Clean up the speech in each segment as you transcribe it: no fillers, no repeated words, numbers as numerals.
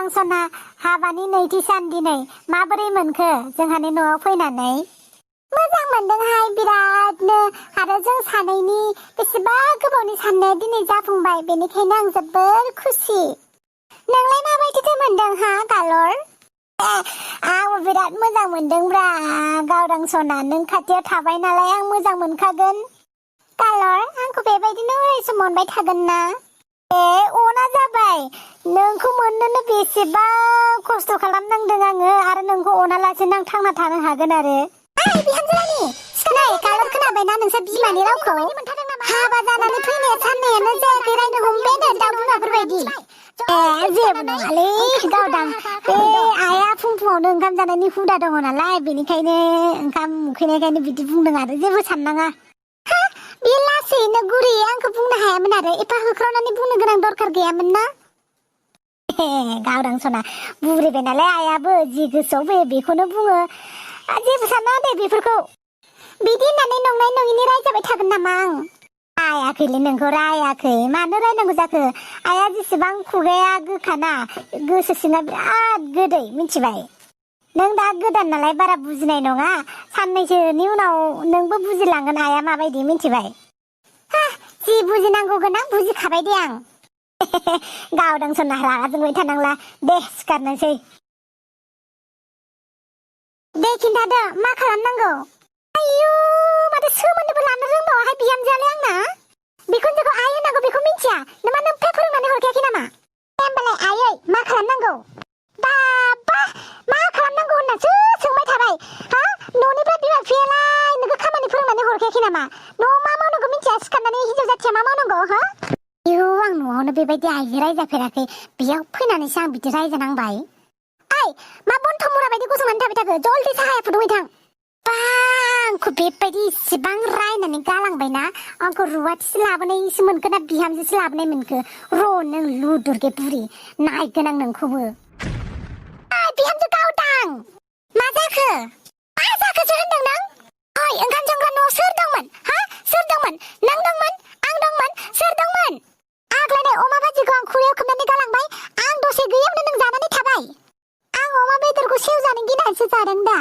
गावदां सना हाबानि नैथि सान दिनै माबोरै मोनखो जोंहानि न'आव फैनानै? मोजां मोनदोंहाय बिरादनो आरो जों सानैनि बेसेबा गोबावनि साननाया दिनै जाफुंबाय बेनिखायनो आं जोबोर खुसि। नोंलाय माबायदिथो मोनदों हा गालर? आंबो बिराद मोजां मोनदोंब्रा गावदां सना नों खाथियाव थाबाय नालाय आं मोजां मोनखागोन। गालर आंखौ बेबायदिनो अराय सम मोनबाय थागोन ना? अना जाबाय नोंखौ मोननोनो बेसेबा खस्थ' खालामनांदों आङो आरो नोंखौ अनालासेनो आं थांना थानो हागोन आरो। बिहामजोरानि सिखाय गालर खोनाबायना नोंसोर बिमानि रावखौ? हाबा जानानै फैनाया साननायानो जायाखै रायनो हमबायानो दाउ बिमाफोरबायदि। जेबो नङालै गावदां बे आइया फुं फुङावनो ओंखाम जानायनि हुदा दङ नालाय बेनिखायनो ओंखाम उखैनायखायनो बिदि बुंदों आरो जेबो साननाङा। बे लासैनो गुरैयै आंखौ बुंनो हायामोन आरो एफा होख्रावनानै बुंनो गोनां दरखार गैयामोन ना? गावदां सना बुरिबाय नालाय आइयाबो जि गोसोआव फैयो बेखौनो बुङो। जेबो साना दे बेफोरखौ। बिदि होननानै नंनाय नङिनि रायजाबाय थागोन नामा आं? रायाखैलै नोंखौ रायाखै मानो रायनांगौ जाखो? आइया जेसेबां खुगाया गोखाना गोसो सिङा बिराद गोदै मिथिबाय। नों दा गोदान नालाय बारा बुजिनाय नङा साननैसोनि उनाव नोंबो बुजिलांगोन आइया माबायदि मिथिबाय। जि बुजिनांगौ गोनां बुजिखाबाय दे आं। गावदां सना रागा जोंबाय थानांला दे सिखारनोसै। दे खिन्थादो मा खालामनांगौ? आयु माथो सोमोन्दोबो लानो रोंबावाहाय बिहामजोआलाय आंना। बिखुनजोखौ आइ होनांगौ बेखौ मिथिया नों मा नोमफा फोरोंनानै हरखायाखै नामा? दे होमबालाय आइयै मा खालामनांगौ? बाबा मा खालामनांगौ होननासो सोंबाय थाबाय हा? न'निफ्राय बिमा बिफायालाय नोंखौ खामानि फोरोंनानै हरखायाखै नामा? न'आव मा मावनांगौ मिथिया सिखारनानै हिनजाव जाथिया मा मावनांगौ हो? आयु आं न'आवनो बेबायदि आइजो रायजाफेराखै बेयाव फैनानैसो आं बिदि रायजानांबाय। मा बनथ मुरा बायदि गसंनानै थाबाय थाखो जलदि साहाया फुदुंहैथां। आंखौ बेबायदि इसेबां रायनानै गालांबायना आंखौ रुवाथिसो लाबोनायसो मोनखो ना बिहामजोसो लाबोनाय मोनखो? र' नों लुदुरगे बुरि नायगोन आं नोंखौबो। बिहामजो गावदां मा जाखो? मा जाखोसो होनदों नों? ओंखाम संग्रा न'आव सोर दंमोन हा? सोर दंमोन? नों दंमोन? आं दंमोन? सोर दंमोन? आग्लायनाय अमा भाजिखौ आं खुरैयाव खोबनानै गालांबाय आं दसे गैयावनो नों जानानै थाबाय। आं अमा बेदरखौ सेवजानो गिनानैसो जादों दा।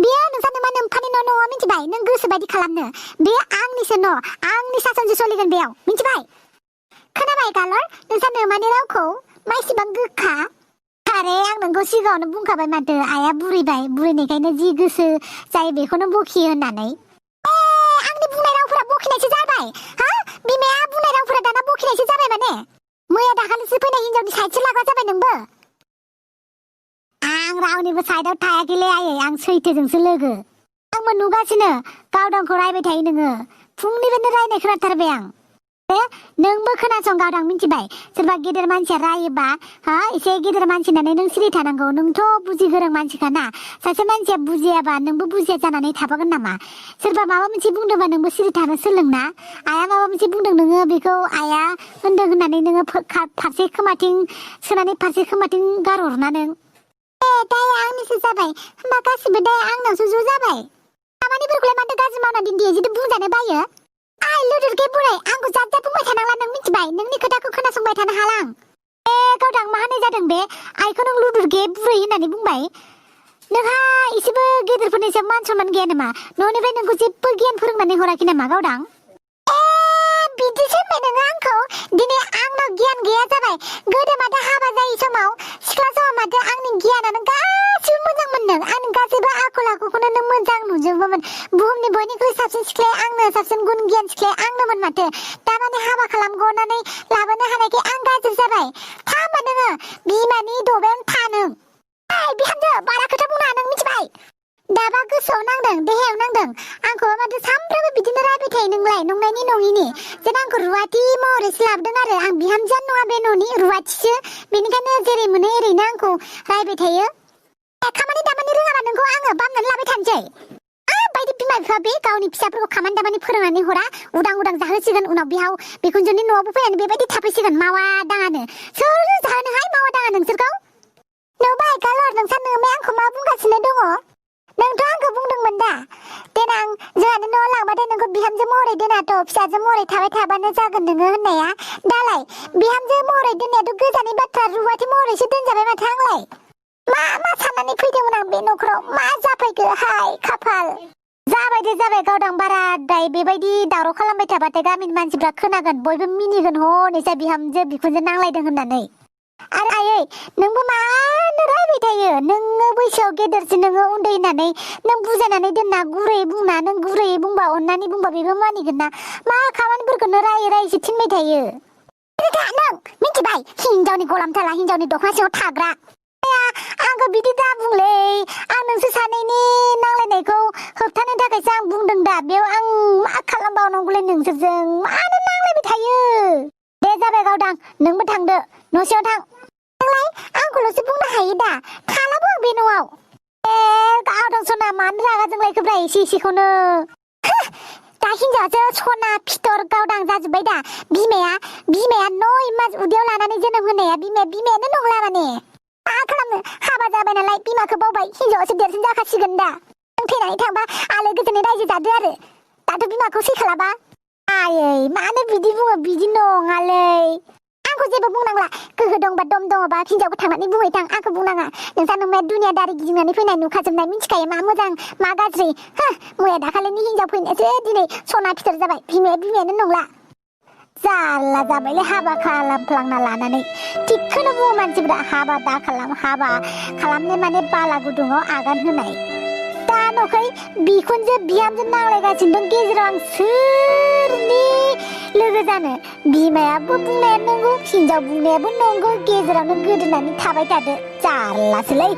बेयो नोंसा नोमा नोम्फानि न' नङा मिथिबाय नों गोसोबायदि खालामनो। बेयो आंनिसो न' आंनि सासनसो सोलिगोन बेयाव मिथिबाय? खोनाबाय गालर नोंसा नोमानि रावखौ? मा इसेबां गोखा? आरे आं नोंखौ सिगाङावनो बुंखाबाय माथो आइया बुरिबाय बुरिनायखायनो जि गोसो जायो बेखौनो बखियो होननानै। आंनि बुंनाय रावफोरा बखिनायसो जाबाय हा? बिमाया बुंनाय रावफोरा दाना बखिनायसो जाबाय माने? मैया दाखालिसो फैनाय हिनजावनि साइडसो लाग्रा जाबाय नोंबो? आं रावनिबो साइडआव थायाखैलै आयै आं सैथोजोंसो लोगो। आंबो नुगासिनो गावदांखौ रायबाय थायो नोङो फुंनिफ्रायनो रायनाय खोनाथारबाय आं। नोंबो खोनासं गावदां मिथिबाय सोरबा गेदेर मानसिया रायोबा एसे गेदेर मानसि होननानै नों सिरि थानांगौ। नोंथ' बुजि गोरों मानसिखाना सासे मानसिया बुजियाबा नोंबो बुजिया जानानै थाफागोन नामा? सोरबा माबा मोनसे बुंदोंबा नोंबो सिरि थानो सोलोंना। आइया माबा मोनसे बुंदों नोङो बेखौ आइया होनदों होननानै नोङो फारसे खोमाथिं सोनानै फारसे खोमाथिं गारहरना नों। दाया आंनिसो जाबाय होमबा गासिबो दाया आंनावसो ज' जाबाय। खामानिफोरखौलाय माथो गाज्रि मावना दिन्थियो जुदि बुंजानो बायो? लुदुरगे बुरै आंखौ जात जात बुंबाय थानांला नों मिथिबाय नोंनि खोथाखौ खोनासंबाय थानो हाला आं। गावदां मा होननाय जादों बे आइखौ नों लुदुरगे बुरै होननानै बुंबाय? नोंहा एसेबो गेदेरफोरनि सायाव मान सनमान गैया नामा? न'निफ्राय नोंखौ जेबो गियान फोरोंनानै हराखै नामा गावदां? बिदिसो होनबाय नोङो आंखौ? दिनै आंनाव गियान गैया जाबाय। गोदो माथो हाबा जायै समाव सिख्ला समाव माथो आंनि गियानानो गासिबो मोजां मोनदों आंनि गासैबो आखल आखुखौनो नों मोजां नुजोबोमोन। बुहुमनि बयनिख्रुइ साबसिन सिख्लाया आंनो साबसिन गुन गियान सिख्लाया आंनोमोन माथो। दामाने हाबा खालामगनानै लाबोनो हानायखाय आं गाज्रि जाबाय। था होमबा नोङो बिमानि दबायावनो था नों। बिहामजो बारा खोथा बुंनाङा नों मिथिबाय? दाबा गोसोआव नांदों देहायाव नांदों आंखौ माथो सामफ्रामबो बिदिनो रायबाय थायो नोंलाय नंनायनि नङिनि। जेन आंखौ रुवाथि महरैसो लाबोदों आरो आं बिहामजोआनो नङा बे न'नि रुवाथिसो। बेनिखायनो जेरै मोनो एरैनो आंखौ रायबाय थायो। खामानि दामानि रोङाबा नोंखौ आङो बामनानै लाबाय थानोसै। बायदि बिमा बिफा बे गावनि फिसाफोरखौ खामानि दामानि फोरोंनानै हरा उदां उदां जाहोसिगोन उनाव बिहाव बिखुनजोनि न'आवबो फैनानै बेबायदि थाफैसिगोन मावा दाङानो। सोर जाहोनोहाय मावा दाङा नोंसोरखौ? नुबाय गालर नोंसा नोमाया आंखौ मा बुंगासिनो दङ? नोंथ' आंखौ बुंदोंमोन दा दा देनां जोंहानो न' लांबाथाय नोंखौ बिहामजो महरै दोनाथ' फिसाजो महरै थाबाय थाबानो जागोन नोङो होननाया दालाय बिहामजो महरै दोननायाथ' गोजाननि बाथ्रा रुवाथि महरैसो दोनजाबाय माथो आंलाय मा साननानै फैदोंमोन आं बे न'खराव मा जाफैखो हाय खाफाल जाबाय दे जाबाय गावदां बाराद्राय बेबायदि दावराव खालामबाय थाबाथाय गामिनि मानसिफ्रा खोनागोन बयबो मिनिगोन हनैसा बिहामजो बिखुनजो नांलायदों होननानै आरो आयै नोंबो मानो रायबाय थायो नोङो बैसोआव गेदेरसिन नोङो उन्दै होननानै नों बुजायनानै दोनना गुरैयै बुंना नों गुरैयै बुंबा अननानै बुंबा बेबो मानिगोन ना मा खामानिफोरखौनो रायै रायैसो थिनबाय थायो नों मिथिबाय हिनजावनि गलाम थाला हिनजावनि दख'ना सिङाव थाग्रा आंखौ बिदि दा बुंलै आं नोंसोर सानैनि नांलायनायखौ होबथानो थाखायसो आं बुंदों दा बेयाव आं मा खालामबावनांगौलै नोंसोरजों मानो नांलायबाय थायो दे जाबाय गावदां नोंबो थांदो न'सिङाव थां नोंलाय आंखौल'सो बुंनो हायो दा थालाबो आं बे न'आव गावदां सना मानो रागा जोंलायखोब्रा एसे एसेखौनो दा हिनजावासो सना फिथर गावदां जाजोब्बाय दा बिमाया 9 मास उदैयाव लानानै जोनोम होनाया बिमायानो नंला माने मा खालामनो हाबा जाबाय नालाय बिमाखौ बावबाय हिनजावासो देरसिन जाखासिगोन दा नों थैनानै थांबा आलो गोजोनै रायजो जादो आरो दाथ' बिमाखौ सैखालाबा आयै मानो बिदि बुङो बिदि नङालै आंखौ जेबो बुंनांला गोहो दंबा दम दङबा हिनजावखौ थांनानै बुंहैथां आंखौ बुंनाङा नोंसा नोंमाया दुनियादारि गिदिंनानै फैनाय नुखाजोबनाय मिथिखायो मा मोजां मा गाज्रि मैया दाखालिनि हिनजाव फैनायासो दिनै सना फिथर जाबाय बिमायानो नंला जारला जाबायलै हाबा खालामफ्लांना लानानै थिगखौनो बुङो मानसिफ्रा हाबा दा हाबा खालामनो माने बाला गुदुङाव आगान होनाय दा नखै बिखुनजो बिहामजो नांलायगासिनो दं गेजेराव आं सोरनि लोगो जानो बिमायाबो बुंनाया नंगौ हिनजाव बुंनायाबो नंगौ गेजेरावनो गोदोनानै थाबाय थादो जारलासोलै